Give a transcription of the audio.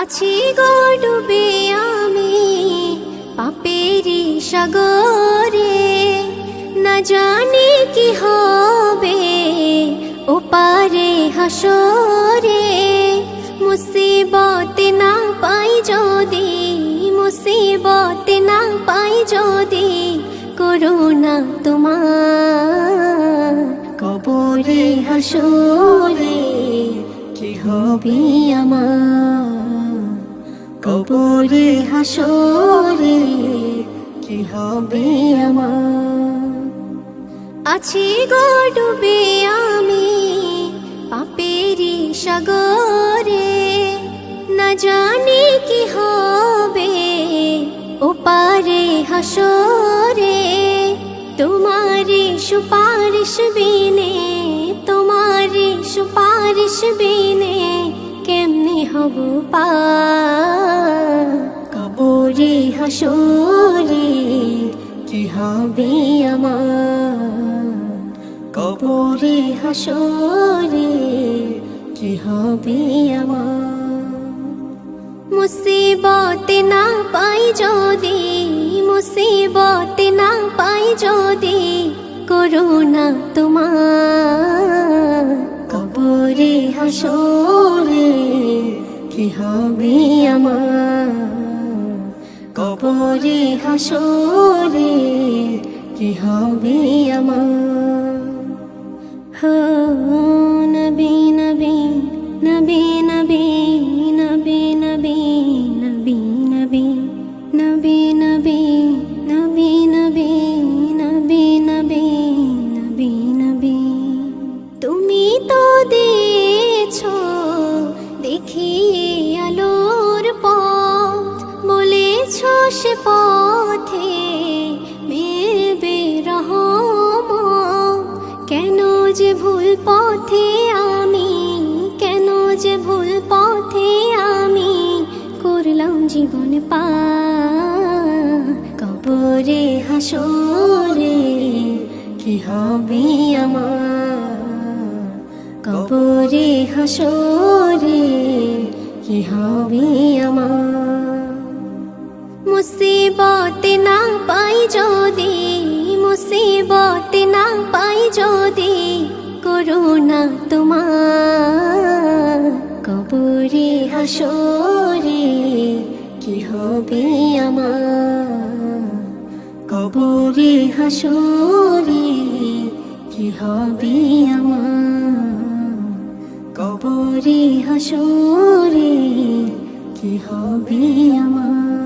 আছি গো ডুবে আমি পাপেরি সাগরে, না জানি কি হবে ওপারে হাসরে। মুসিবতে না পাই যদি, মুসিবতে না পাই যদি, করুণা তোমার কবরে হাসরে কি হবে আমার, কবরে হাসরে কি হবে আমার। আছি গো ডুবে আমি পাপেরি সাগরে, না জানি কি হবে ওপারে হাসরে। তোমারি সুপারিশ বিনে, তোমারি সুপারিশ বিনে কেমনে হব পার, কবরে হাসরে কি হবে আমার, কবরে হাসরে কি হবে আমার। মুসিবতে না পাই যদি, মুসিবতে না পাই যদি, করুণা তোমার কবরে হাসরে কি হবে আমার, কবরে হাসরে কি হবে আমার। হো নবী নবী নবী নবী নবী নবী নবী নবী নবী নবী নবী নবী নবী নবী নবী নবী। তুমি তো দিয়েছো দেখিয়ে আলোর পথ, বলেছো সে পথে মিলবে রহমত। কেন যে ভুল পথে আমি, কেন যে ভুল পথে আমি করলাম জীবন পার, কবরে হাসরে কি হবে আমার, কবরে হাসরে কি হবে আমার। মুসিবতে না পাই যদি, মুসিবতে না পাই যদি, করুণা তোমার কবরে হাসরে কি হবে আমার, কবরে হাসরে কি হবে আমার, কবরে হাসরে কি হবে আমার।